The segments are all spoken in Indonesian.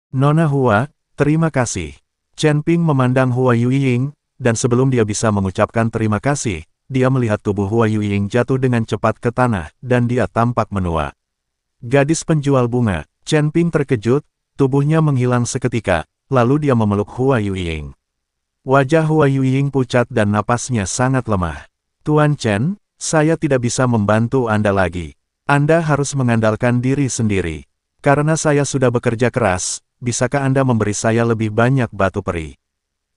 Nona Hua, terima kasih. Chen Ping memandang Hua Yueying, dan sebelum dia bisa mengucapkan terima kasih, dia melihat tubuh Hua Yueying jatuh dengan cepat ke tanah, dan dia tampak menua. Gadis penjual bunga, Chen Ping terkejut, tubuhnya menghilang seketika, lalu dia memeluk Hua Yueying. Wajah Hua Yueying pucat dan napasnya sangat lemah. Tuan Chen, saya tidak bisa membantu Anda lagi. Anda harus mengandalkan diri sendiri. Karena saya sudah bekerja keras, bisakah Anda memberi saya lebih banyak batu peri?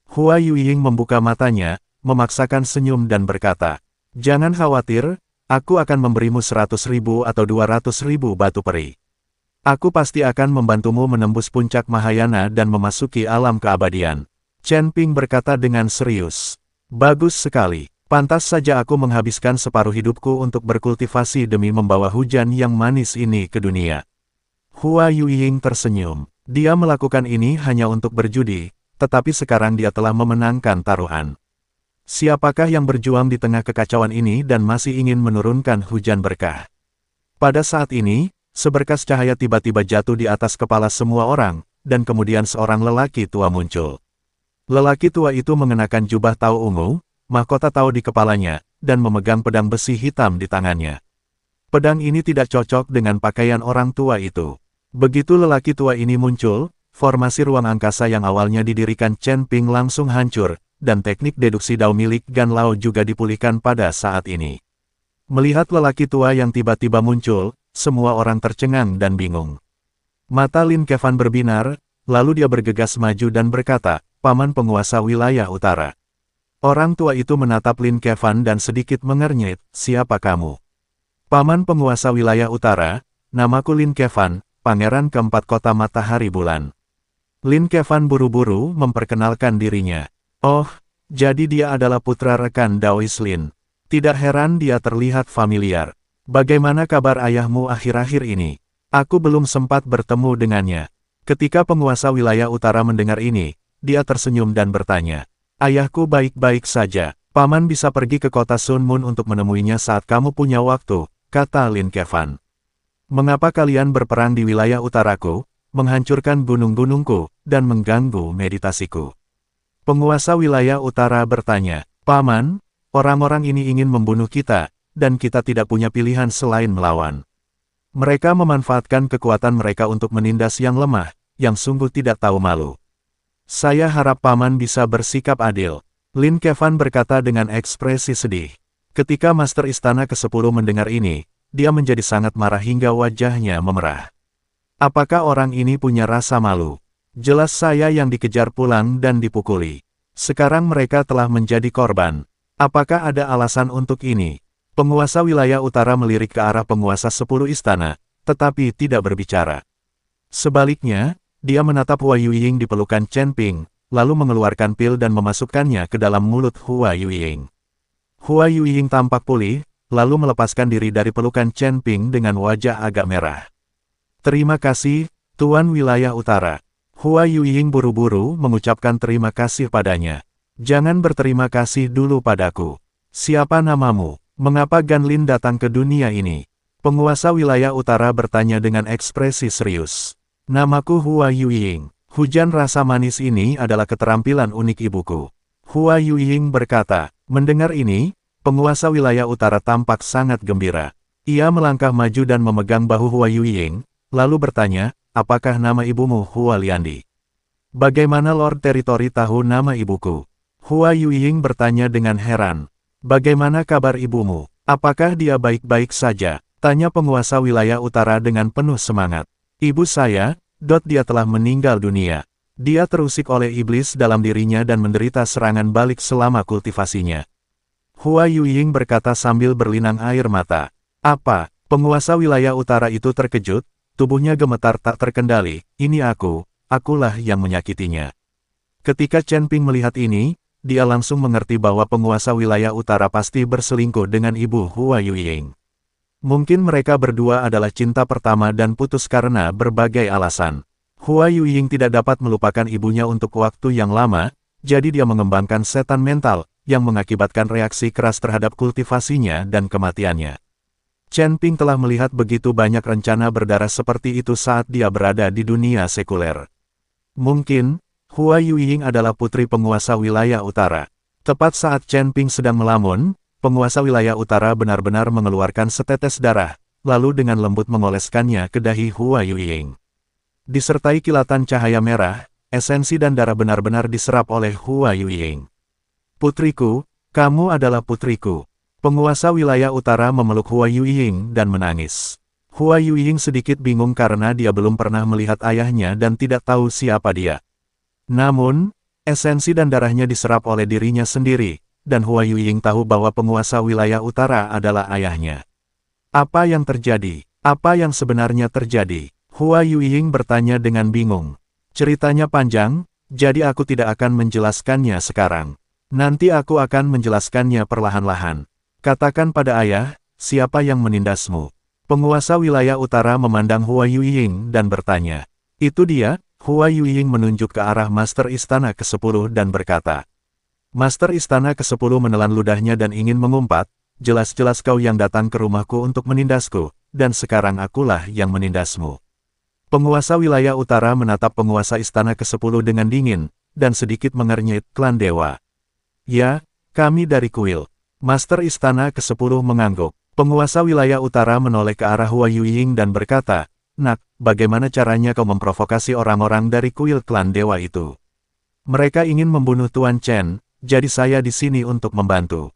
Hua Yueying membuka matanya, memaksakan senyum dan berkata, "Jangan khawatir, aku akan memberimu 100.000 atau 200.000 batu peri. Aku pasti akan membantumu menembus puncak Mahayana dan memasuki alam keabadian." Chen Ping berkata dengan serius, "Bagus sekali. Pantas saja aku menghabiskan separuh hidupku untuk berkultivasi demi membawa hujan yang manis ini ke dunia." Hua Yueying tersenyum. Dia melakukan ini hanya untuk berjudi, tetapi sekarang dia telah memenangkan taruhan. Siapakah yang berjuang di tengah kekacauan ini dan masih ingin menurunkan hujan berkah? Pada saat ini, seberkas cahaya tiba-tiba jatuh di atas kepala semua orang, dan kemudian seorang lelaki tua muncul. Lelaki tua itu mengenakan jubah tau ungu, mahkota tau di kepalanya, dan memegang pedang besi hitam di tangannya. Pedang ini tidak cocok dengan pakaian orang tua itu. Begitu lelaki tua ini muncul, formasi ruang angkasa yang awalnya didirikan Chen Ping langsung hancur, dan teknik deduksi Dao milik Gan Lao juga dipulihkan pada saat ini. Melihat lelaki tua yang tiba-tiba muncul, semua orang tercengang dan bingung. Mata Lin Kevan berbinar, lalu dia bergegas maju dan berkata, "Paman penguasa wilayah utara." Orang tua itu menatap Lin Kevan dan sedikit mengernyit, "Siapa kamu?" "Paman penguasa wilayah utara, namaku Lin Kevan, Pangeran keempat kota matahari bulan." Lin Kevan buru-buru memperkenalkan dirinya. "Oh, jadi dia adalah putra rekan Daois Lin. Tidak heran dia terlihat familiar. Bagaimana kabar ayahmu akhir-akhir ini? Aku belum sempat bertemu dengannya." Ketika penguasa wilayah utara mendengar ini, dia tersenyum dan bertanya, "Ayahku baik-baik saja. Paman bisa pergi ke kota Sun Moon untuk menemuinya saat kamu punya waktu," kata Lin Kevan. "Mengapa kalian berperang di wilayah utaraku, menghancurkan gunung-gunungku, dan mengganggu meditasiku?" Penguasa wilayah utara bertanya, "Paman, orang-orang ini ingin membunuh kita, dan kita tidak punya pilihan selain melawan. Mereka memanfaatkan kekuatan mereka untuk menindas yang lemah, yang sungguh tidak tahu malu. Saya harap Paman bisa bersikap adil." Lin Kevan berkata dengan ekspresi sedih. Ketika Master Istana ke-10 mendengar ini, dia menjadi sangat marah hingga wajahnya memerah. Apakah orang ini punya rasa malu? Jelas saya yang dikejar pulang dan dipukuli. Sekarang mereka telah menjadi korban. Apakah ada alasan untuk ini? Penguasa wilayah utara melirik ke arah penguasa 10 istana, tetapi tidak berbicara. Sebaliknya, dia menatap Hua Yueying di pelukan Chen Ping, lalu mengeluarkan pil dan memasukkannya ke dalam mulut Hua Yueying. Hua Yueying tampak pulih, lalu melepaskan diri dari pelukan Chen Ping dengan wajah agak merah. "Terima kasih, Tuan Wilayah Utara." Hua Yueying buru-buru mengucapkan terima kasih padanya. "Jangan berterima kasih dulu padaku. Siapa namamu? Mengapa Gan Lin datang ke dunia ini?" Penguasa wilayah utara bertanya dengan ekspresi serius. "Namaku Hua Yueying. Hujan rasa manis ini adalah keterampilan unik ibuku." Hua Yueying berkata. Mendengar ini, penguasa wilayah utara tampak sangat gembira. Ia melangkah maju dan memegang bahu Hua Yueying, lalu bertanya, "Apakah nama ibumu Hua Liandi?" "Bagaimana Lord Teritori tahu nama ibuku?" Hua Yueying bertanya dengan heran. "Bagaimana kabar ibumu? Apakah dia baik-baik saja?" tanya penguasa wilayah utara dengan penuh semangat. "Ibu saya, dia telah meninggal dunia. Dia terusik oleh iblis dalam dirinya dan menderita serangan balik selama kultivasinya." Hua Yueying berkata sambil berlinang air mata. "Apa?" Penguasa wilayah utara itu terkejut, tubuhnya gemetar tak terkendali. "Ini akulah yang menyakitinya." Ketika Chen Ping melihat ini, dia langsung mengerti bahwa penguasa wilayah utara pasti berselingkuh dengan ibu Hua Yueying. Mungkin mereka berdua adalah cinta pertama dan putus karena berbagai alasan. Hua Yueying tidak dapat melupakan ibunya untuk waktu yang lama, jadi dia mengembangkan setan mental, yang mengakibatkan reaksi keras terhadap kultivasinya dan kematiannya. Chen Ping telah melihat begitu banyak rencana berdarah seperti itu saat dia berada di dunia sekuler. Mungkin, Hua Yueying adalah putri penguasa wilayah utara. Tepat saat Chen Ping sedang melamun, penguasa wilayah utara benar-benar mengeluarkan setetes darah, lalu dengan lembut mengoleskannya ke dahi Hua Yueying. Disertai kilatan cahaya merah, esensi dan darah benar-benar diserap oleh Hua Yueying. Putriku, kamu adalah putriku. Penguasa wilayah utara memeluk Hua Yueying dan menangis. Hua Yueying sedikit bingung karena dia belum pernah melihat ayahnya dan tidak tahu siapa dia. Namun, esensi dan darahnya diserap oleh dirinya sendiri, dan Hua Yueying tahu bahwa penguasa wilayah utara adalah ayahnya. Apa yang terjadi? Apa yang sebenarnya terjadi? Hua Yueying bertanya dengan bingung. Ceritanya panjang, jadi aku tidak akan menjelaskannya sekarang. Nanti aku akan menjelaskannya perlahan-lahan. Katakan pada ayah, siapa yang menindasmu? Penguasa wilayah utara memandang Hua Yueying dan bertanya. Itu dia, Hua Yueying menunjuk ke arah Master Istana ke-10 dan berkata. Master Istana ke-10 menelan ludahnya dan ingin mengumpat, jelas-jelas kau yang datang ke rumahku untuk menindasku, dan sekarang akulah yang menindasmu. Penguasa wilayah utara menatap penguasa Istana ke-10 dengan dingin, dan sedikit mengernyit klan dewa. Ya, kami dari kuil. Master Istana ke-10 mengangguk. Penguasa wilayah utara menoleh ke arah Hua Yueying dan berkata, Nak, bagaimana caranya kau memprovokasi orang-orang dari kuil klan dewa itu? Mereka ingin membunuh Tuan Chen, jadi saya di sini untuk membantu.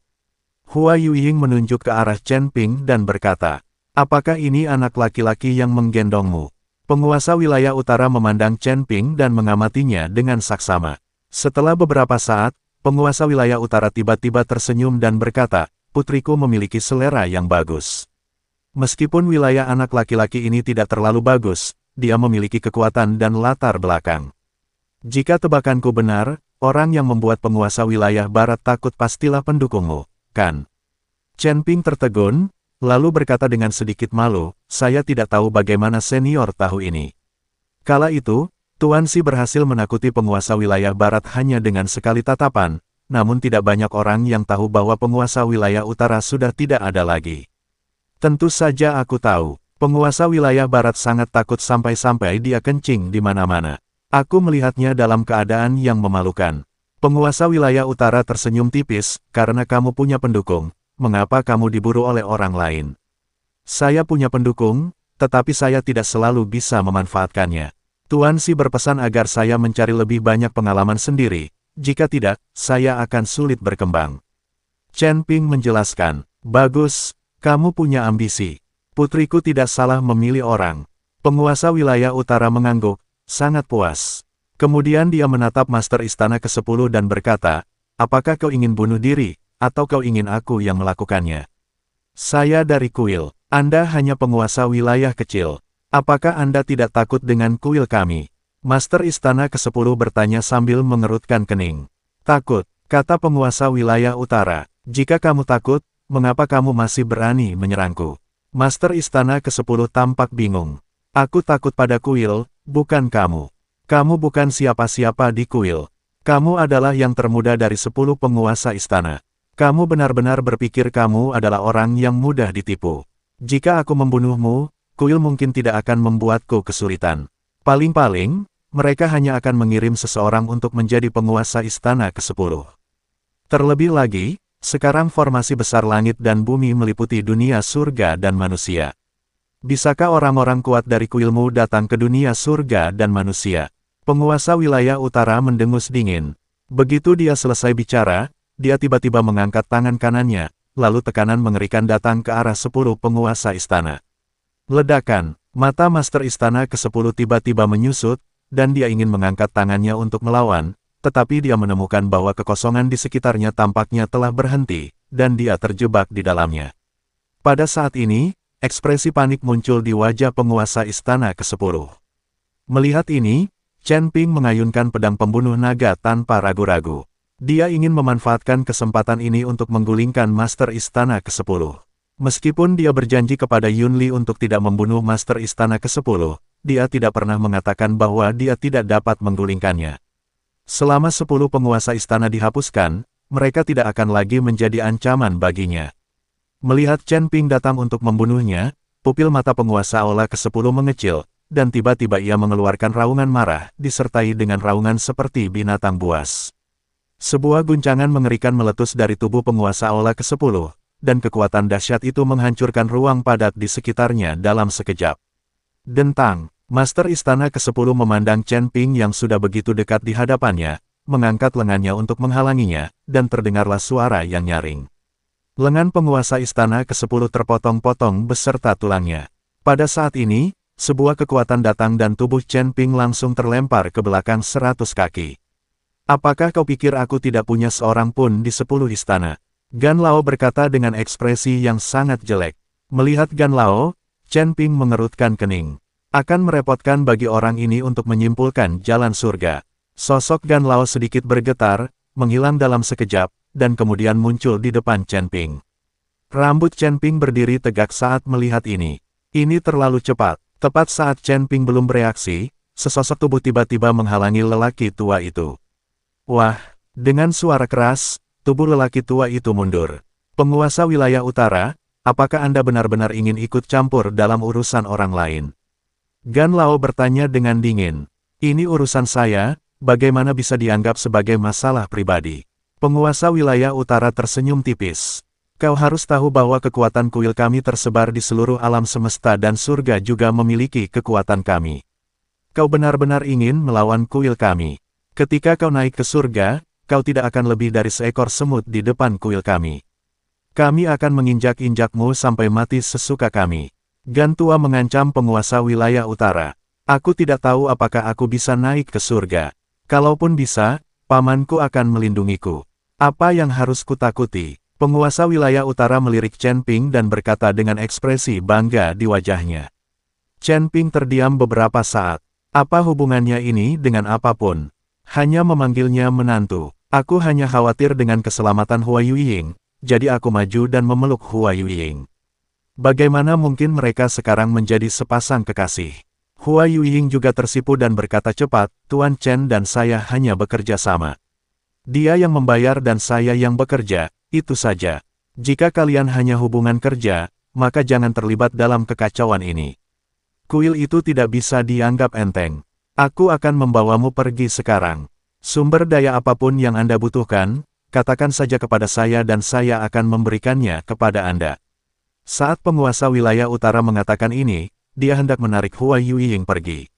Hua Yueying menunjuk ke arah Chen Ping dan berkata, apakah ini anak laki-laki yang menggendongmu? Penguasa wilayah utara memandang Chen Ping dan mengamatinya dengan saksama. Setelah beberapa saat, penguasa wilayah utara tiba-tiba tersenyum dan berkata, putriku memiliki selera yang bagus. Meskipun wilayah anak laki-laki ini tidak terlalu bagus, dia memiliki kekuatan dan latar belakang. Jika tebakanku benar, orang yang membuat penguasa wilayah barat takut pastilah pendukungmu, kan? Chen Ping tertegun, lalu berkata dengan sedikit malu, saya tidak tahu bagaimana senior tahu ini. Kala itu, Tuan Xi berhasil menakuti penguasa wilayah barat hanya dengan sekali tatapan, namun tidak banyak orang yang tahu bahwa penguasa wilayah utara sudah tidak ada lagi. Tentu saja aku tahu, penguasa wilayah barat sangat takut sampai-sampai dia kencing di mana-mana. Aku melihatnya dalam keadaan yang memalukan. Penguasa wilayah utara tersenyum tipis, karena kamu punya pendukung, mengapa kamu diburu oleh orang lain? Saya punya pendukung, tetapi saya tidak selalu bisa memanfaatkannya. Tuan Xi berpesan agar saya mencari lebih banyak pengalaman sendiri. Jika tidak, saya akan sulit berkembang. Chen Ping menjelaskan, bagus, kamu punya ambisi. Putriku tidak salah memilih orang. Penguasa wilayah utara mengangguk, sangat puas. Kemudian dia menatap Master Istana ke-10 dan berkata, apakah kau ingin bunuh diri, atau kau ingin aku yang melakukannya? Saya dari kuil, Anda hanya penguasa wilayah kecil. Apakah Anda tidak takut dengan kuil kami? Master Istana ke-10 bertanya sambil mengerutkan kening. Takut, kata penguasa wilayah utara. Jika kamu takut, mengapa kamu masih berani menyerangku? Master Istana ke-10 tampak bingung. Aku takut pada kuil, bukan kamu. Kamu bukan siapa-siapa di kuil. Kamu adalah yang termuda dari 10 penguasa istana. Kamu benar-benar berpikir kamu adalah orang yang mudah ditipu. Jika aku membunuhmu, kuil mungkin tidak akan membuatku kesulitan. Paling-paling, mereka hanya akan mengirim seseorang untuk menjadi penguasa istana ke-10. Terlebih lagi, sekarang formasi besar langit dan bumi meliputi dunia surga dan manusia. Bisakah orang-orang kuat dari kuilmu datang ke dunia surga dan manusia? Penguasa wilayah utara mendengus dingin. Begitu dia selesai bicara, dia tiba-tiba mengangkat tangan kanannya, lalu tekanan mengerikan datang ke arah 10 penguasa istana. Ledakan, mata Master Istana ke-10 tiba-tiba menyusut, dan dia ingin mengangkat tangannya untuk melawan, tetapi dia menemukan bahwa kekosongan di sekitarnya tampaknya telah berhenti, dan dia terjebak di dalamnya. Pada saat ini, ekspresi panik muncul di wajah penguasa Istana ke-10. Melihat ini, Chen Ping mengayunkan pedang pembunuh naga tanpa ragu-ragu. Dia ingin memanfaatkan kesempatan ini untuk menggulingkan Master Istana ke-10. Meskipun dia berjanji kepada Yun Li untuk tidak membunuh Master Istana ke-10, dia tidak pernah mengatakan bahwa dia tidak dapat menggulingkannya. Selama 10 penguasa istana dihapuskan, mereka tidak akan lagi menjadi ancaman baginya. Melihat Chen Ping datang untuk membunuhnya, pupil mata penguasa Aula ke-10 mengecil, dan tiba-tiba ia mengeluarkan raungan marah, disertai dengan raungan seperti binatang buas. Sebuah guncangan mengerikan meletus dari tubuh penguasa Aula ke-10, dan kekuatan dahsyat itu menghancurkan ruang padat di sekitarnya dalam sekejap. Dentang, Master Istana ke-10 memandang Chen Ping yang sudah begitu dekat di hadapannya, mengangkat lengannya untuk menghalanginya, dan terdengarlah suara yang nyaring. Lengan penguasa Istana ke-10 terpotong-potong beserta tulangnya. Pada saat ini, sebuah kekuatan datang dan tubuh Chen Ping langsung terlempar ke belakang 100 kaki. Apakah kau pikir aku tidak punya seorang pun di 10 istana? Gan Lao berkata dengan ekspresi yang sangat jelek. Melihat Gan Lao, Chen Ping mengerutkan kening. Akan merepotkan bagi orang ini untuk menyimpulkan jalan surga. Sosok Gan Lao sedikit bergetar, menghilang dalam sekejap, dan kemudian muncul di depan Chen Ping. Rambut Chen Ping berdiri tegak saat melihat ini. Ini terlalu cepat. Tepat saat Chen Ping belum bereaksi, sesosok tubuh tiba-tiba menghalangi lelaki tua itu. Wah, dengan suara keras, tubuh lelaki tua itu mundur. Penguasa wilayah utara, apakah Anda benar-benar ingin ikut campur dalam urusan orang lain? Gan Lao bertanya dengan dingin. Ini urusan saya, bagaimana bisa dianggap sebagai masalah pribadi? Penguasa wilayah utara tersenyum tipis. Kau harus tahu bahwa kekuatan kuil kami tersebar di seluruh alam semesta dan surga juga memiliki kekuatan kami. Kau benar-benar ingin melawan kuil kami. Ketika kau naik ke surga, kau tidak akan lebih dari seekor semut di depan kuil kami. Kami akan menginjak-injakmu sampai mati sesuka kami. Gan Tua mengancam penguasa wilayah utara. Aku tidak tahu apakah aku bisa naik ke surga. Kalaupun bisa, pamanku akan melindungiku. Apa yang harus kutakuti? Penguasa wilayah utara melirik Chen Ping dan berkata dengan ekspresi bangga di wajahnya. Chen Ping terdiam beberapa saat. Apa hubungannya ini dengan apapun? Hanya memanggilnya menantu. Aku hanya khawatir dengan keselamatan Hua Yueying, jadi aku maju dan memeluk Hua Yueying. Bagaimana mungkin mereka sekarang menjadi sepasang kekasih? Hua Yueying juga tersipu dan berkata cepat, Tuan Chen dan saya hanya bekerja sama. Dia yang membayar dan saya yang bekerja, itu saja. Jika kalian hanya hubungan kerja, maka jangan terlibat dalam kekacauan ini. Kuil itu tidak bisa dianggap enteng. Aku akan membawamu pergi sekarang. Sumber daya apapun yang Anda butuhkan, katakan saja kepada saya dan saya akan memberikannya kepada Anda. Saat penguasa wilayah utara mengatakan ini, dia hendak menarik Hua Yueying pergi.